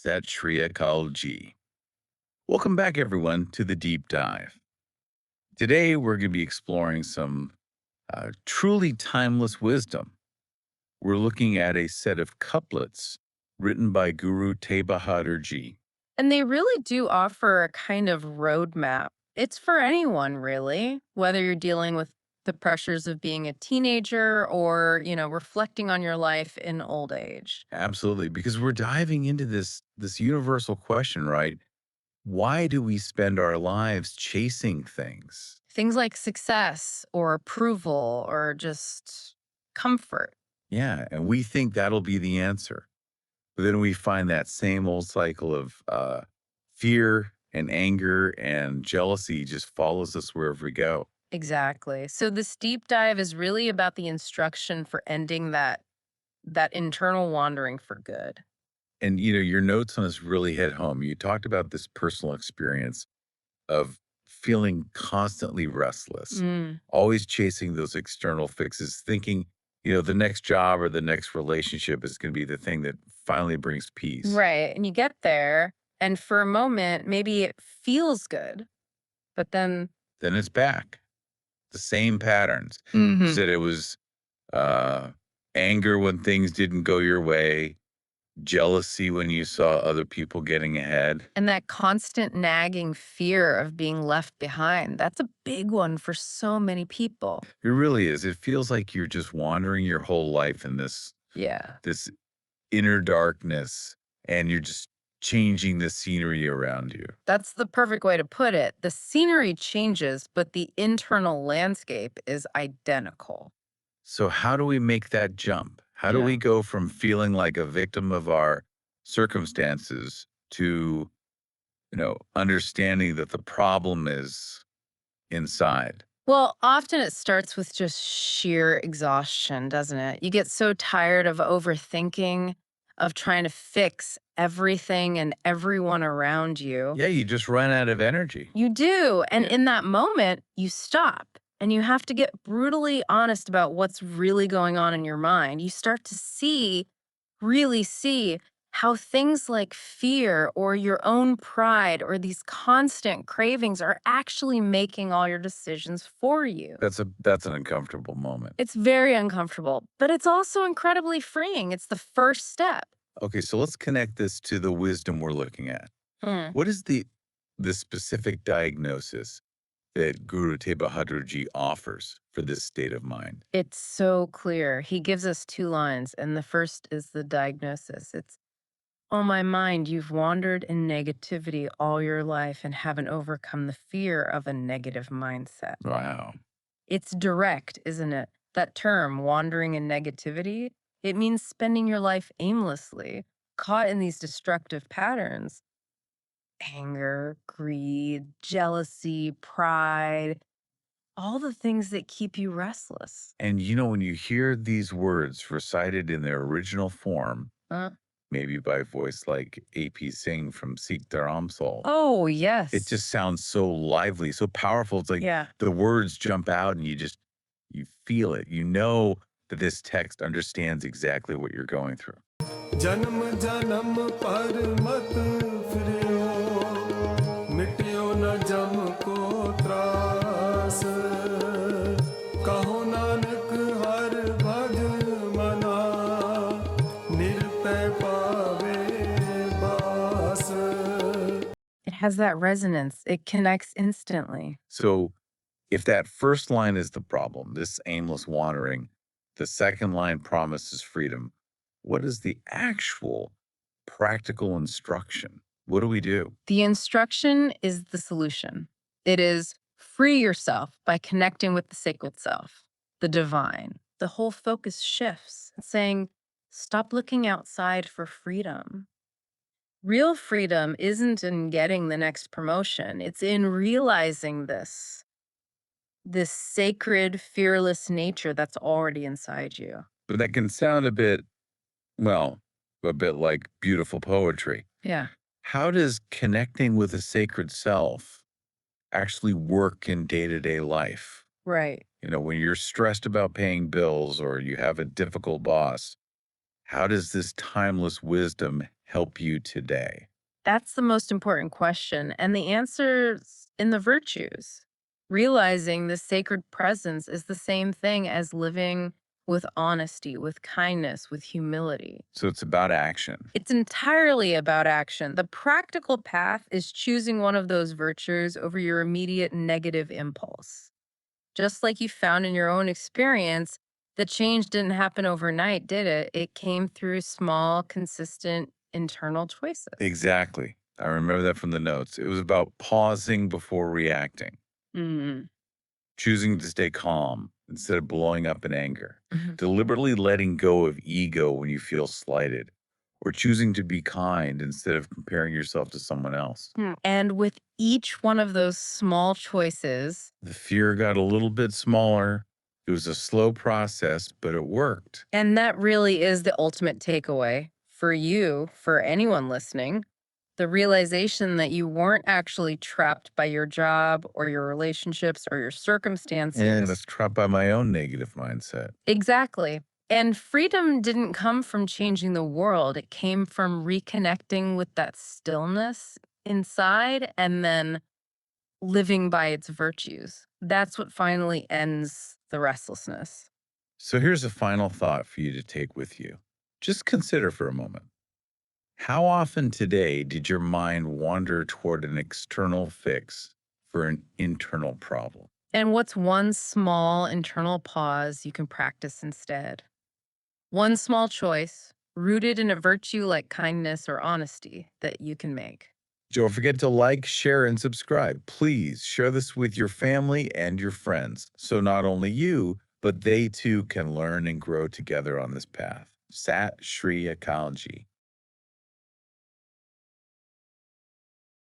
Sat Shri Akal Ji. Welcome back, everyone, to the deep dive. Today, we're going to be exploring some truly timeless wisdom. We're looking at a set of couplets written by Guru Teg Bahadur Ji. And they really do offer a kind of roadmap. It's for anyone, really, whether you're dealing with the pressures of being a teenager or, reflecting on your life in old age. Absolutely, because we're diving into this universal question, right? Why do we spend our lives chasing things? Things like success or approval or just comfort. Yeah, and we think that'll be the answer. But then we find that same old cycle of fear and anger and jealousy just follows us wherever we go. Exactly. So this deep dive is really about the instruction for ending that internal wandering for good. And your notes on this really hit home. You talked about this personal experience of feeling constantly restless, Mm. always chasing those external fixes, thinking, the next job or the next relationship is going to be the thing that finally brings peace. Right. And you get there, and for a moment, maybe it feels good, but then Then it's back. The same patterns. You Mhm. said it was uh, anger when things didn't go your way, jealousy when you saw other people getting ahead. And that constant nagging fear of being left behind, that's a big one for so many people. It really is. It feels like you're just wandering your whole life in Yeah. this inner darkness, and you're just changing the scenery around you. That's the perfect way to put it. The scenery changes, but the internal landscape is identical. So how do we make that jump? How do Yeah. we go from feeling like a victim of our circumstances to, understanding that the problem is inside? Well, often it starts with just sheer exhaustion, doesn't it? You get so tired of overthinking, of trying to fix everything and everyone around you. Yeah, you just run out of energy. You do. And Yeah. in that moment, you stop and you have to get brutally honest about what's really going on in your mind. You start to really see how things like fear or your own pride or these constant cravings are actually making all your decisions for you. That's an uncomfortable moment. It's very uncomfortable, but it's also incredibly freeing. It's the first step. Okay, so let's connect this to the wisdom we're looking at. Hmm. What is the specific diagnosis that Guru Teg Bahadur Ji offers for this state of mind? It's so clear. He gives us two lines, and the first is the diagnosis. It's, "Oh, my mind, you've wandered in negativity all your life and haven't overcome the fear of a negative mindset." Wow. It's direct, isn't it? That term, wandering in negativity, it means spending your life aimlessly, caught in these destructive patterns. Anger, greed, jealousy, pride, all the things that keep you restless. And when you hear these words recited in their original form, Uh, maybe by a voice like AP Singh from Sikh Dharamsal, oh, it yes. just sounds so lively, so powerful. It's like Yeah. the words jump out and you feel it. You know that this text understands exactly what you're going through. जन्म जन्म पर मत फिरियो मिटियो न जम को त्रास कहो नानक हर भज मना निरतै पावे बास. It has that resonance. It connects instantly. So if that first line is the problem, this aimless wandering, the second line promises freedom. What is the actual practical instruction? What do we do? The instruction is the solution. It is free yourself by connecting with the sacred self, the divine. The whole focus shifts, saying, stop looking outside for freedom. Real freedom isn't in getting the next promotion. It's in realizing this sacred, fearless nature that's already inside you. But that can sound well, a bit like beautiful poetry. Yeah. How does connecting with the sacred self actually work in day-to-day life? Right. When you're stressed about paying bills or you have a difficult boss, how does this timeless wisdom help you today? That's the most important question. And the answer's in the virtues. Realizing the sacred presence is the same thing as living with honesty, with kindness, with humility. So it's about action. It's entirely about action. The practical path is choosing one of those virtues over your immediate negative impulse. Just like you found in your own experience, the change didn't happen overnight, did it? It came through small, consistent internal choices. Exactly. I remember that from the notes. It was about pausing before reacting, Mm. choosing to stay calm instead of blowing up in anger, Mhm. deliberately letting go of ego when you feel slighted, or choosing to be kind instead of comparing yourself to someone else. And with each one of those small choices, The fear got a little bit smaller. It was a slow process, but it worked. and that really is the ultimate takeaway for you, for anyone listening, the realization that you weren't actually trapped by your job or your relationships or your circumstances. And that's trapped by my own negative mindset. Exactly. And freedom didn't come from changing the world. It came from reconnecting with that stillness inside and then living by its virtues. That's what finally ends the restlessness. So here's a final thought for you to take with you. Just consider for a moment. How often today did your mind wander toward an external fix for an internal problem? And what's one small internal pause you can practice instead? One small choice rooted in a virtue like kindness or honesty that you can make. Don't forget to like, share, and subscribe. Please share this with your family and your friends so not only you, but they too can learn and grow together on this path. Sat Shri Akalji.